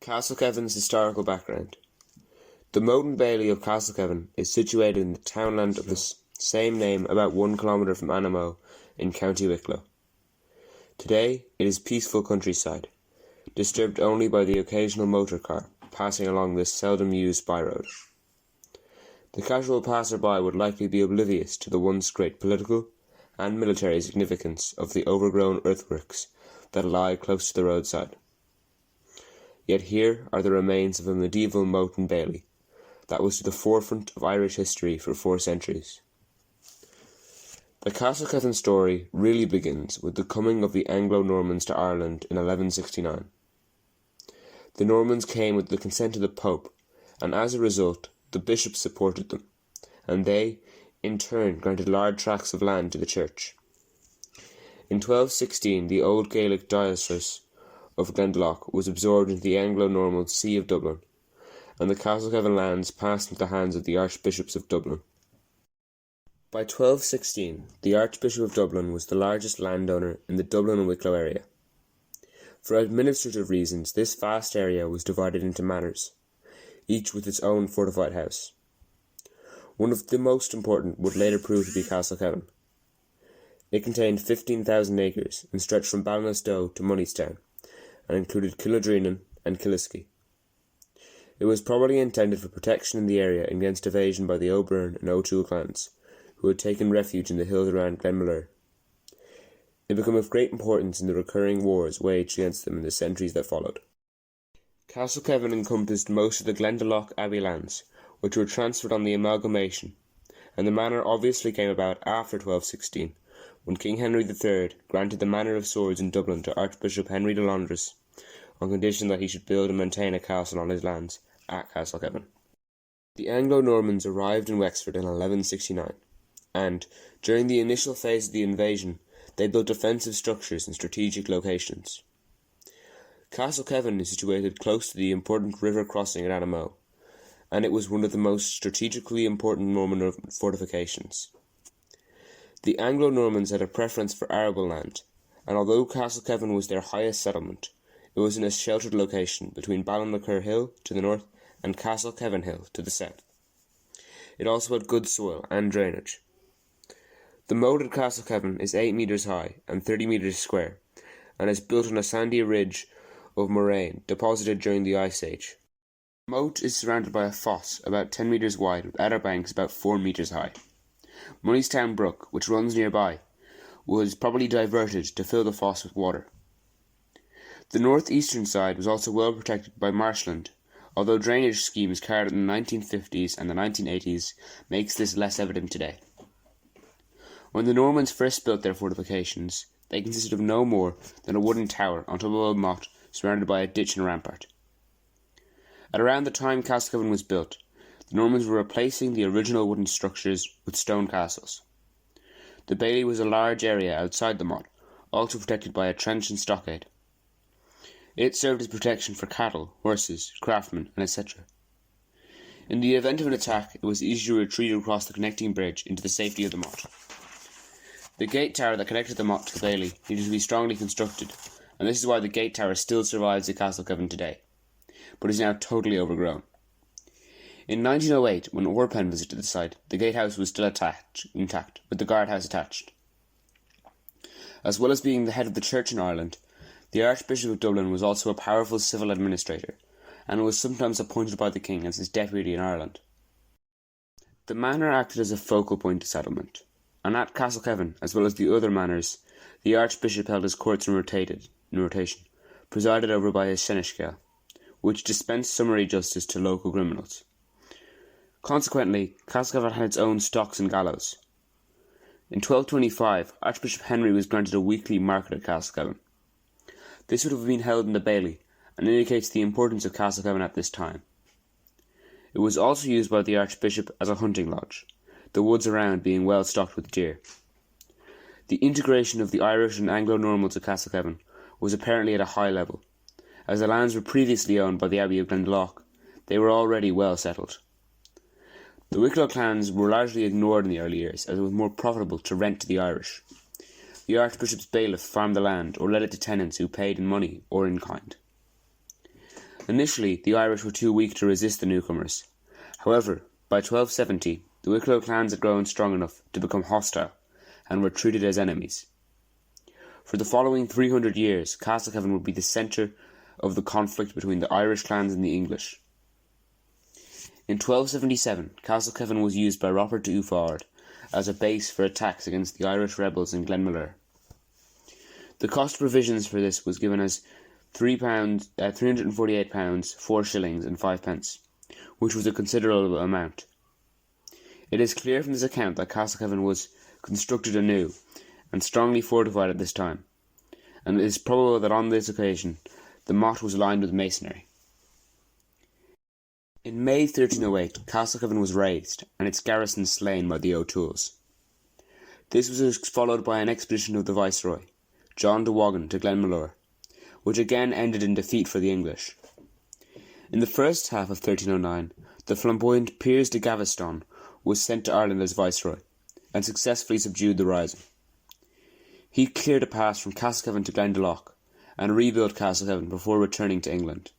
Castlekevin's historical background. The moat and bailey of Castlekevin is situated in the townland of the same name about 1 kilometre from Anamo in County Wicklow. Today it is peaceful countryside, disturbed only by the occasional motor car passing along this seldom used byroad. The casual passer-by would likely be oblivious to the once great political and military significance of the overgrown earthworks that lie close to the roadside. Yet here are the remains of a medieval moat and bailey that was to the forefront of Irish history for 4 centuries. The Castlekevin story really begins with the coming of the Anglo-Normans to Ireland in 1169. The Normans came with the consent of the Pope, and as a result, the bishops supported them, and they, in turn, granted large tracts of land to the church. In 1216, the old Gaelic diocese of Glendalough was absorbed into the Anglo-Norman See of Dublin, and the Castlekevin lands passed into the hands of the Archbishops of Dublin. By 1216, the Archbishop of Dublin was the largest landowner in the Dublin and Wicklow area. For administrative reasons, this vast area was divided into manors, each with its own fortified house. One of the most important would later prove to be Castlekevin. It contained 15,000 acres and stretched from Ballinasloe to Moneystown, and included Killadrenan and Killisky. It was probably intended for protection in the area against invasion by the O'Byrne and O'Toole clans, who had taken refuge in the hills around Glenmalure. It became of great importance in the recurring wars waged against them in the centuries that followed. Castlekevin encompassed most of the Glendalough Abbey lands, which were transferred on the amalgamation, and the manor obviously came about after 1216, when King Henry III granted the Manor of Swords in Dublin to Archbishop Henry de Londres, on condition that he should build and maintain a castle on his lands at Castlekevin. The Anglo-Normans arrived in Wexford in 1169, and, during the initial phase of the invasion, they built defensive structures in strategic locations. Castlekevin is situated close to the important river crossing at Anamo, and it was one of the most strategically important Norman fortifications. The Anglo-Normans had a preference for arable land, and although Castlekevin was their highest settlement, it was in a sheltered location between Ballinasloe Hill to the north and Castlekevin Hill to the south. It also had good soil and drainage. The moat at Castlekevin is 8 metres high and 30 metres square, and is built on a sandy ridge of moraine deposited during the Ice Age. The moat is surrounded by a fosse about 10 metres wide with outer banks about 4 metres high. Moneystown Brook, which runs nearby, was probably diverted to fill the fosse with water. The northeastern side was also well protected by marshland, although drainage schemes carried out in the 1950s and the 1980s makes this less evident today. When the Normans first built their fortifications, they consisted of no more than a wooden tower on top of a motte surrounded by a ditch and rampart. At around the time Castlekevin was built, the Normans were replacing the original wooden structures with stone castles. The bailey was a large area outside the motte, also protected by a trench and stockade. It served as protection for cattle, horses, craftsmen, and etc. In the event of an attack, it was easy to retreat across the connecting bridge into the safety of the motte. The gate tower that connected the motte to the bailey needed to be strongly constructed, and this is why the gate tower still survives at Castlekevin today, but is now totally overgrown. In 1908, when Orpen visited the site, the gatehouse was still intact, with the guardhouse attached. As well as being the head of the church in Ireland, the Archbishop of Dublin was also a powerful civil administrator, and was sometimes appointed by the king as his deputy in Ireland. The manor acted as a focal point of settlement, and at Castlekevin, as well as the other manors, the Archbishop held his courts in rotation, presided over by his seneschal, which dispensed summary justice to local criminals. Consequently, Castlekevin had its own stocks and gallows. In 1225, Archbishop Henry was granted a weekly market at Castlekevin. This would have been held in the bailey, and indicates the importance of Castlekevin at this time. It was also used by the Archbishop as a hunting lodge, the woods around being well stocked with deer. The integration of the Irish and Anglo-Normans at Castlekevin was apparently at a high level. As the lands were previously owned by the Abbey of Glendalough, they were already well settled. The Wicklow clans were largely ignored in the early years, as it was more profitable to rent to the Irish. The Archbishop's bailiff farmed the land or let it to tenants who paid in money or in kind. Initially, the Irish were too weak to resist the newcomers. However, by 1270, the Wicklow clans had grown strong enough to become hostile, and were treated as enemies. For the following 300 years, Castlekevin would be the centre of the conflict between the Irish clans and the English. In 1277, Castlekevin was used by Robert de Uffard as a base for attacks against the Irish rebels in Glenmalure. The cost provisions for this was given as £348, 4 shillings and 5 pence, which was a considerable amount. It is clear from this account that Castlekevin was constructed anew and strongly fortified at this time, and it is probable that on this occasion the motte was lined with masonry. In May 1308, Castlekevin was razed and its garrison slain by the O'Tooles. This was followed by an expedition of the Viceroy, John de Woggan, to Glenmalure, which again ended in defeat for the English. In the first half of 1309, the flamboyant Piers de Gaveston was sent to Ireland as Viceroy, and successfully subdued the rising. He cleared a pass from Castlekevin to Glendalough, and rebuilt Castlekevin before returning to England.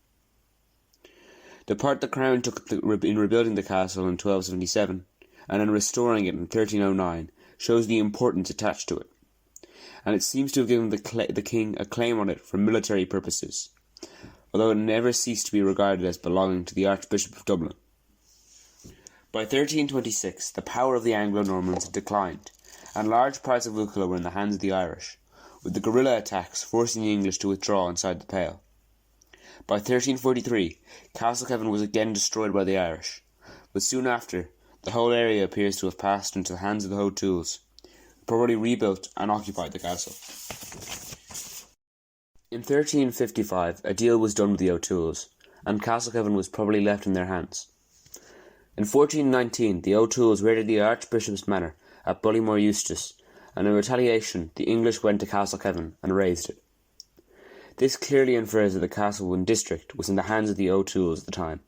The part the Crown took in rebuilding the castle in 1277, and in restoring it in 1309, shows the importance attached to it, and it seems to have given the king a claim on it for military purposes, although it never ceased to be regarded as belonging to the Archbishop of Dublin. By 1326, the power of the Anglo-Normans had declined, and large parts of Wicklow were in the hands of the Irish, with the guerrilla attacks forcing the English to withdraw inside the Pale. By 1343, Castlekevin was again destroyed by the Irish, but soon after, the whole area appears to have passed into the hands of the O'Tooles, who probably rebuilt and occupied the castle. In 1355, a deal was done with the O'Tooles, and Castlekevin was probably left in their hands. In 1419, the O'Tooles raided the Archbishop's manor at Bullymore Eustace, and in retaliation, the English went to Castlekevin and razed it. This clearly infers that the castle and district was in the hands of the O'Tooles at the time.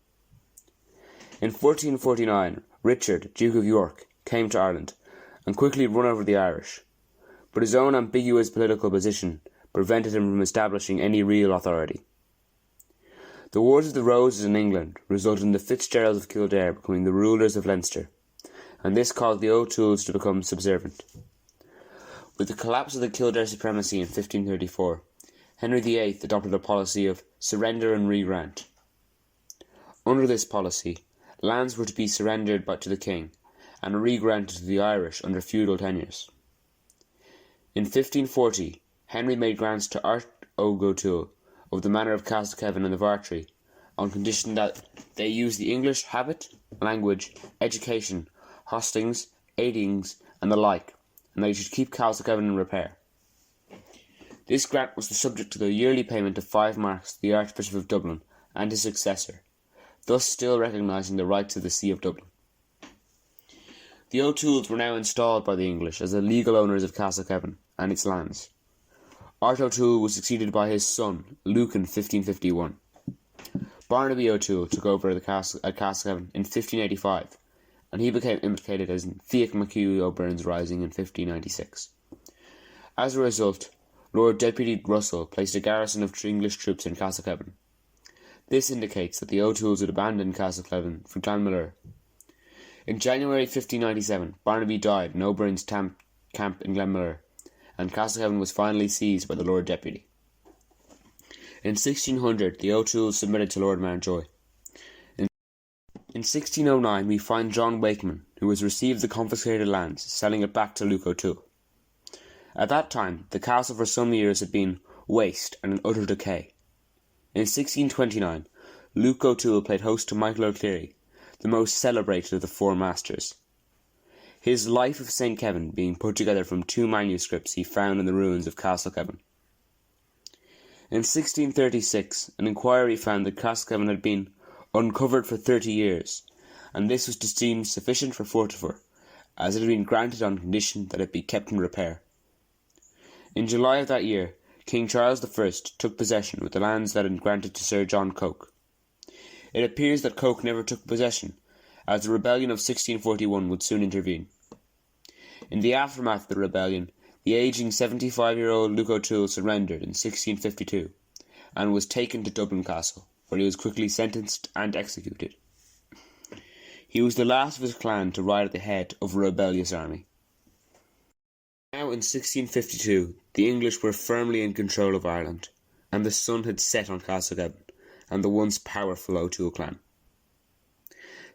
In 1449, Richard, Duke of York, came to Ireland and quickly won over the Irish, but his own ambiguous political position prevented him from establishing any real authority. The Wars of the Roses in England resulted in the Fitzgeralds of Kildare becoming the rulers of Leinster, and this caused the O'Tooles to become subservient. With the collapse of the Kildare supremacy in 1534, Henry VIII adopted a policy of surrender and re-grant. Under this policy, lands were to be surrendered to the king and re-granted to the Irish under feudal tenures. In 1540, Henry made grants to Art O'Toole of the manor of Castlekevin and the Vartry, on condition that they use the English habit, language, education, hostings, aidings, and the like, and they should keep Castlekevin in repair. This grant was the subject to the yearly payment of 5 marks to the Archbishop of Dublin and his successor, thus still recognising the rights of the See of Dublin. The O'Tooles were now installed by the English as the legal owners of Castlekevin and its lands. Art O'Toole was succeeded by his son, Luke, in 1551. Barnaby O'Toole took over the castle at Castlekevin in 1585, and he became implicated as in Fiach MacHugh O'Byrne's rising in 1596. As a result, Lord Deputy Russell placed a garrison of English troops in Castlekevin. This indicates that the O'Tooles had abandoned Castlekevin for Glenmalure. In January 1597, Barnaby died in O'Byrne's camp in Glenmalure, and Castlekevin was finally seized by the Lord Deputy. In 1600, the O'Tooles submitted to Lord Mountjoy. In 1609, we find John Wakeman, who has received the confiscated lands, selling it back to Luke O'Toole. At that time, the castle for some years had been waste and in utter decay. In 1629, Luke O'Toole played host to Michael O'Clery, the most celebrated of the Four Masters. His Life of St. Kevin being put together from 2 manuscripts he found in the ruins of Castlekevin. In 1636, an inquiry found that Castlekevin had been uncovered for 30 years, and this was deemed sufficient for forfeiture, as it had been granted on condition that it be kept in repair. In July of that year, King Charles I took possession with the lands that had been granted to Sir John Coke. It appears that Coke never took possession, as the rebellion of 1641 would soon intervene. In the aftermath of the rebellion, the aging 75-year-old Luke O'Toole surrendered in 1652, and was taken to Dublin Castle. when he was quickly sentenced and executed. He was the last of his clan to ride at the head of a rebellious army. Now in 1652, the English were firmly in control of Ireland, and the sun had set on Castlekevin and the once powerful O'Toole clan.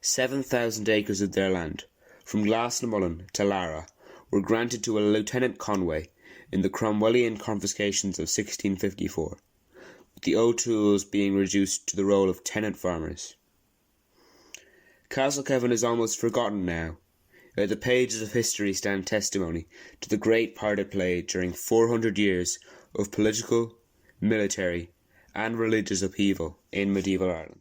7,000 acres of their land, from Glasnamullen to Lara, were granted to a Lieutenant Conway in the Cromwellian confiscations of 1654, with the O'Tooles being reduced to the role of tenant farmers. Castlekevin is almost forgotten now, yet the pages of history stand testimony to the great part it played during 400 years of political, military, and religious upheaval in medieval Ireland.